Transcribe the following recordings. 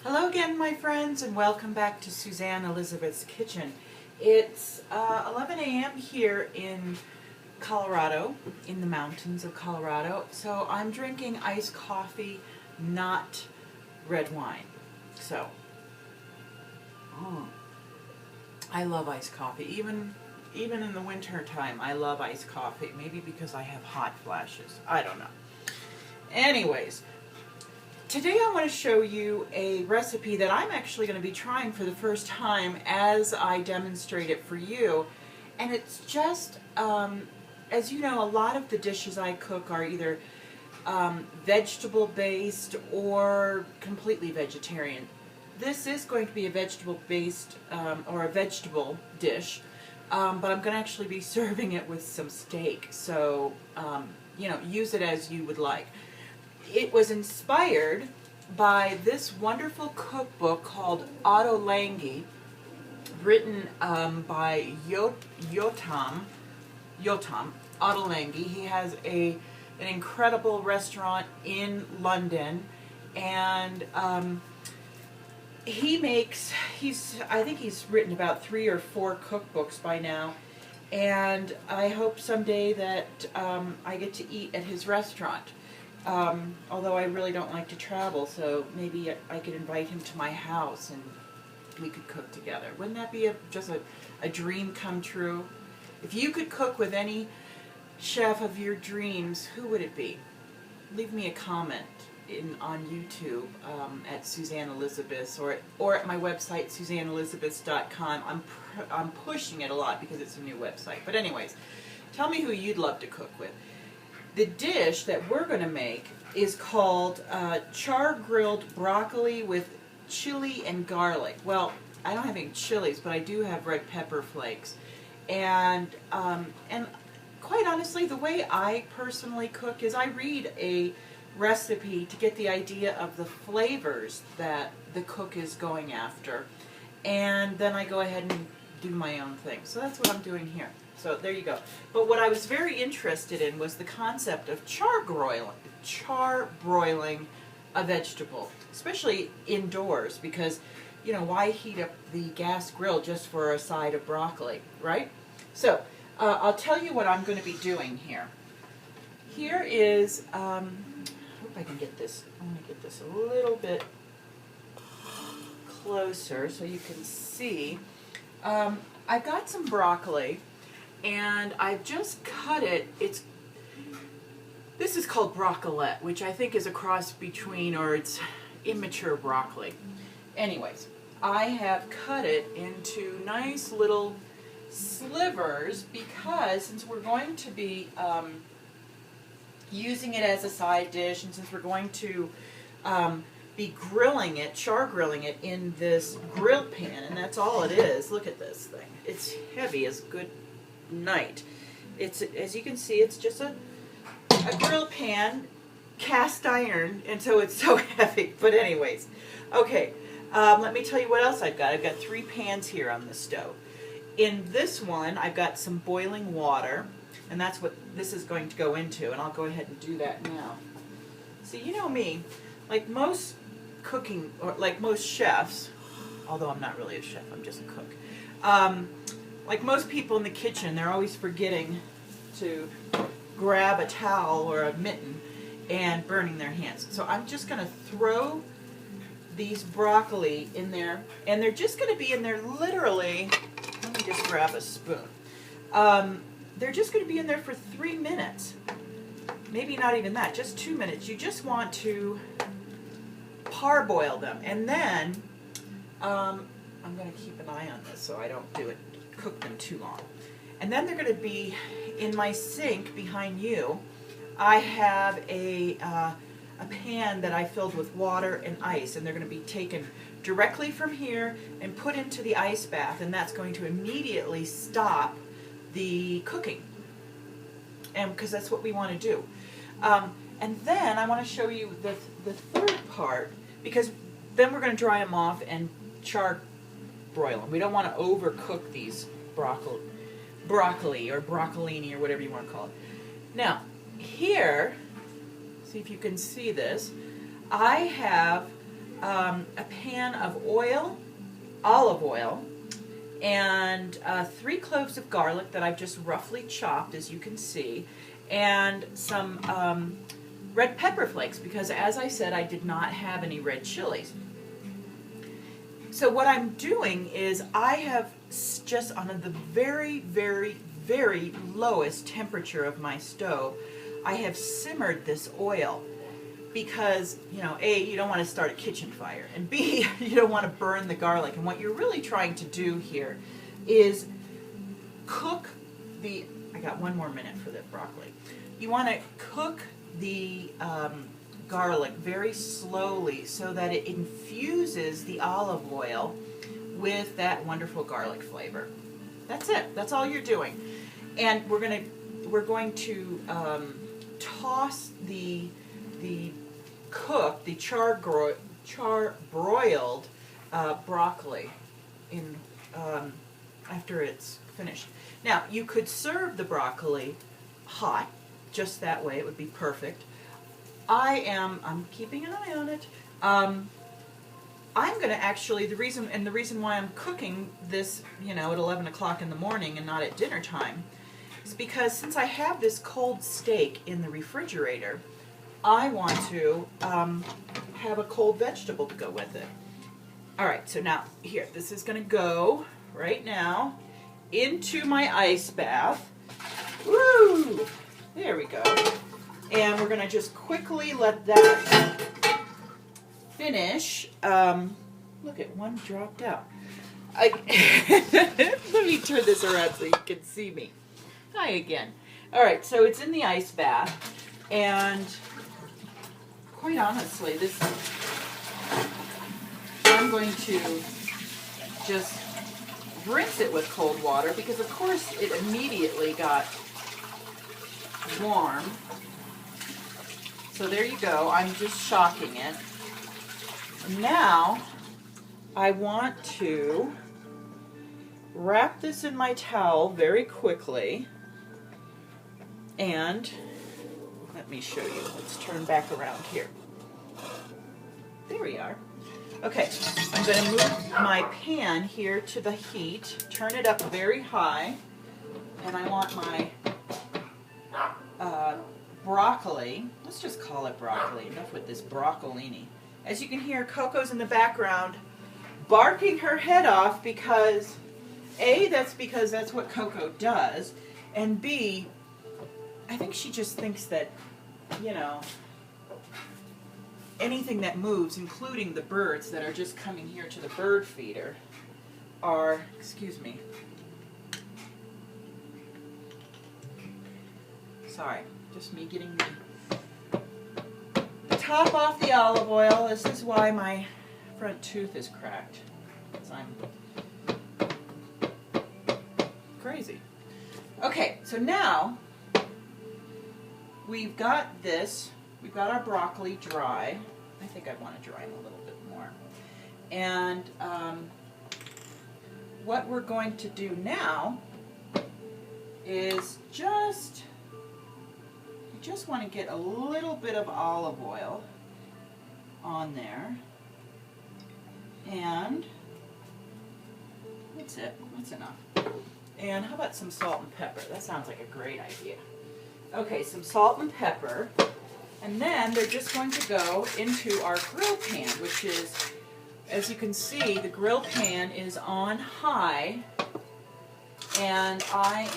Hello again, my friends, and welcome back to Suzanne Elizabeth's Kitchen. It's 11 a.m. here in Colorado, in the mountains of Colorado, so I'm drinking iced coffee, not red wine. So, I love iced coffee. Even in the winter time, I love iced coffee. Maybe because I have hot flashes. I don't know. Anyways, today I want to show you a recipe that I'm actually going to be trying for the first time as I demonstrate it for you. And it's just, as you know, a lot of the dishes I cook are either vegetable based or completely vegetarian. This is going to be a vegetable based or a vegetable dish, but I'm going to actually be serving it with some steak. So, use it as you would like. It was inspired by this wonderful cookbook called Otto Lengi, written by Yotam Otto Lengi. He has an incredible restaurant in London, and I think he's written about 3 or 4 cookbooks by now, and I hope someday that I get to eat at his restaurant. Although I really don't like to travel, so maybe I could invite him to my house and we could cook together. Wouldn't that be just a dream come true? If you could cook with any chef of your dreams, who would it be? Leave me a comment on YouTube at Suzanne Elizabeth or at my website SuzanneElizabeth.com. I'm pushing it a lot because it's a new website. But anyways, tell me who you'd love to cook with. The dish that we're going to make is called char-grilled broccoli with chili and garlic. Well, I don't have any chilies, but I do have red pepper flakes. And quite honestly, the way I personally cook is I read a recipe to get the idea of the flavors that the cook is going after. And then I go ahead and do my own thing. So that's what I'm doing here. So there you go. But what I was very interested in was the concept of charbroiling a vegetable, especially indoors, because, why heat up the gas grill just for a side of broccoli, right? So I'll tell you what I'm going to be doing here. Here is, I hope I can get this, I'm going to get this a little bit closer so you can see. I've got some broccoli, and I've just cut it. This is called broccolette, which I think is a cross between, or it's immature broccoli. Anyways, I have cut it into nice little slivers because since we're going to be using it as a side dish, and since we're going to be grilling it, char grilling it in this grill pan, and that's all it is. Look at this thing. It's heavy as good night. It's, as you can see, it's just a grill pan, cast iron, and so it's so heavy. But anyways, okay, let me tell you what else I've got. I've got 3 pans here on the stove. In this one, I've got some boiling water, and that's what this is going to go into, and I'll go ahead and do that now. See, you know me, like most cooking, or like most chefs, although I'm not really a chef, I'm just a cook, like most people in the kitchen, they're always forgetting to grab a towel or a mitten and burning their hands. So I'm just going to throw these broccoli in there, and they're just going to be in there literally, let me just grab a spoon. They're just going to be in there for 3 minutes. Maybe not even that, just 2 minutes. You just want to parboil them. And then, I'm going to keep an eye on this so I don't cook them too long. And then they're going to be in my sink behind you. I have a pan that I filled with water and ice, and they're going to be taken directly from here and put into the ice bath, and that's going to immediately stop the cooking, and because that's what we want to do. And then I want to show you the third part, because then we're going to dry them off and char broil them. We don't want to overcook these broccoli or broccolini or whatever you want to call it. Now, here, see if you can see this, I have a pan of oil, olive oil, and 3 cloves of garlic that I've just roughly chopped, as you can see, and some red pepper flakes, because as I said, I did not have any red chilies. So what I'm doing is I have just on the very, very, very lowest temperature of my stove, I have simmered this oil because, you know, A, you don't want to start a kitchen fire, and B, you don't want to burn the garlic. And what you're really trying to do here is cook the, I got 1 more minute for the broccoli. You want to cook the garlic very slowly so that it infuses the olive oil with that wonderful garlic flavor. That's it. That's all you're doing. And we're going to toss the char-broiled broccoli in after it's finished. Now you could serve the broccoli hot, just that way. It would be perfect. I'm keeping an eye on it. I'm going to actually, the reason why I'm cooking this, you know, at 11 o'clock in the morning and not at dinner time, is because since I have this cold steak in the refrigerator, I want to have a cold vegetable to go with it. All right, so now here, this is going to go right now into my ice bath. Woo! There we go. And we're going to just quickly let that finish. Look at one dropped out. Let me turn this around so you can see me. Hi again. All right, so it's in the ice bath, and quite honestly, I'm going to just rinse it with cold water because, of course, it immediately got warm. So there you go. I'm just shocking it. Now, I want to wrap this in my towel very quickly, and let me show you. Let's turn back around here. There we are. Okay, I'm going to move my pan here to the heat, turn it up very high, and I want my broccoli. Let's just call it broccoli. Enough with this broccolini. As you can hear, Coco's in the background barking her head off because, A, that's what Coco does, and B, I think she just thinks that, you know, anything that moves, including the birds that are just coming here to the bird feeder, are, excuse me, sorry, just me getting the top off the olive oil. This is why my front tooth is cracked, because I'm crazy. Okay, so now we've got our broccoli dry. I think I want to dry them a little bit more. And what we're going to do now is you just want to get a little bit of olive oil on there. And that's it. That's enough. And how about some salt and pepper? That sounds like a great idea. Okay, some salt and pepper. And then they're just going to go into our grill pan, which is, as you can see, the grill pan is on high. And I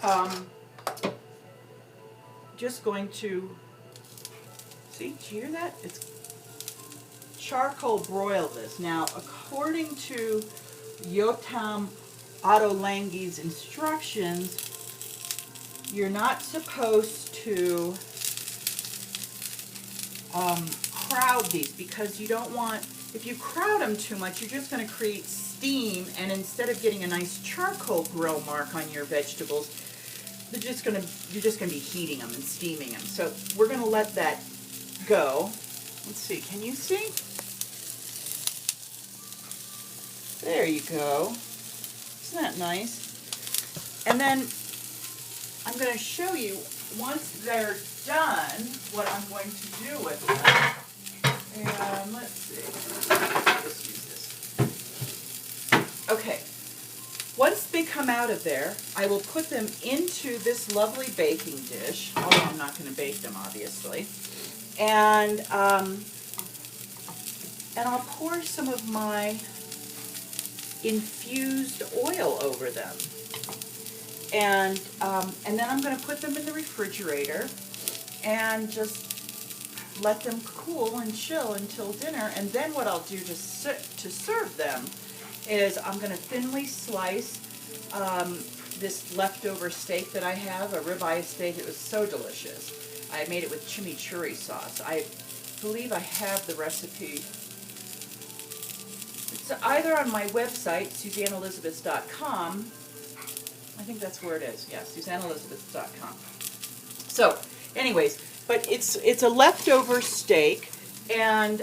am just going to, see, did you hear that? It's charcoal broil this. Now, according to Yotam Ottolenghi's instructions, you're not supposed to crowd these because you don't want, if you crowd them too much, you're just going to create steam, and instead of getting a nice charcoal grill mark on your vegetables, you're just going to be heating them and steaming them. So we're going to let that go. Let's see, can you see? There you go. Isn't that nice? And then I'm going to show you, once they're done, what I'm going to do with them. out of there. I will put them into this lovely baking dish, although I'm not going to bake them, obviously. And I'll pour some of my infused oil over them. And then I'm going to put them in the refrigerator and just let them cool and chill until dinner. And then what I'll do to serve them is I'm going to thinly slice this leftover steak that I have, a ribeye steak. It was so delicious. I made it with chimichurri sauce. I believe I have the recipe. It's either on my website, SuzanneElizabeth.com. I think that's where it is. Yeah, SuzanneElizabeth.com. So, anyways, but it's a leftover steak, and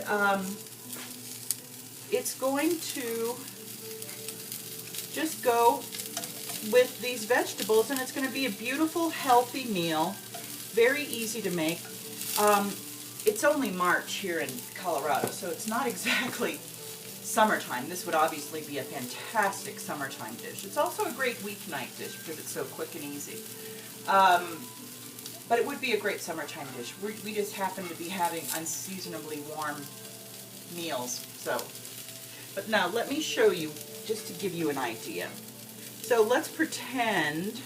it's going to just go with these vegetables, and it's going to be a beautiful, healthy meal. Very easy to make. It's only March here in Colorado, so it's not exactly summertime. This would obviously be a fantastic summertime dish. It's also a great weeknight dish because it's so quick and easy. But it would be a great summertime dish. We just happen to be having unseasonably warm meals. So, but now let me show you, just to give you an idea. So let's pretend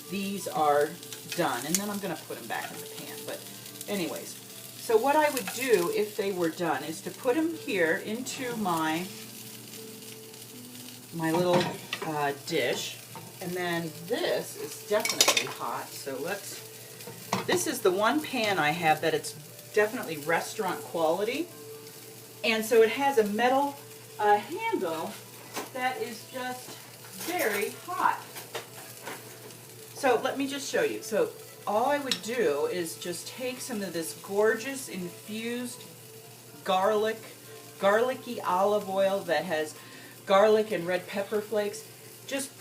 these are done, and then I'm going to put them back in the pan. But anyways, so what I would do if they were done is to put them here into my little dish, and then this is definitely hot. So this is the one pan I have that it's definitely restaurant quality, and so it has a metal handle that is just very hot. So let me just show you. So all I would do is just take some of this gorgeous infused garlicky olive oil that has garlic and red pepper flakes. Just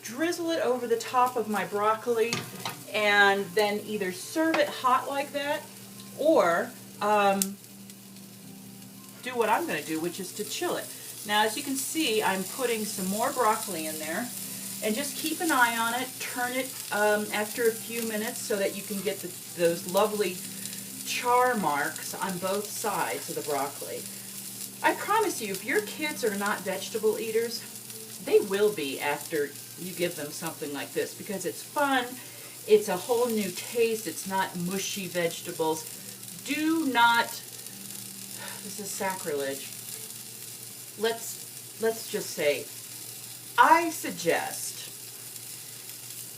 drizzle it over the top of my broccoli, and then either serve it hot like that, or do what I'm going to do, which is to chill it. Now, as you can see, I'm putting some more broccoli in there, and just keep an eye on it. Turn it after a few minutes so that you can get those lovely char marks on both sides of the broccoli. I promise you, if your kids are not vegetable eaters, they will be after you give them something like this, because it's fun. It's a whole new taste. It's not mushy vegetables. Do not, this is sacrilege. Let's just say, I suggest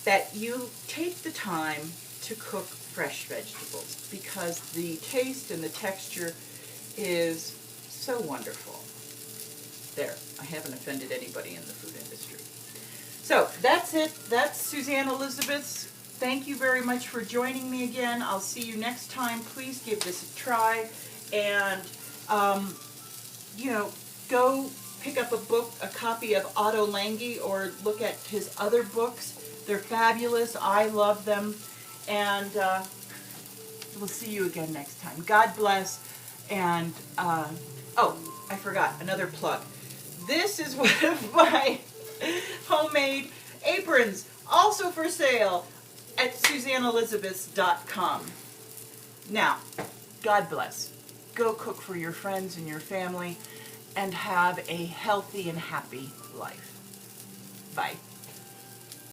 that you take the time to cook fresh vegetables, because the taste and the texture is so wonderful. There, I haven't offended anybody in the food industry. So that's it. That's Suzanne Elizabeth's. Thank you very much for joining me again. I'll see you next time. Please give this a try, and go pick up a copy of Otto Lengi, or look at his other books. They're fabulous. I love them, and we'll see you again next time. God bless, and oh, I forgot, another plug. This is one of my homemade aprons, also for sale at SuzanneElizabeth.com. Now, God bless. Go cook for your friends and your family, and have a healthy and happy life. Bye.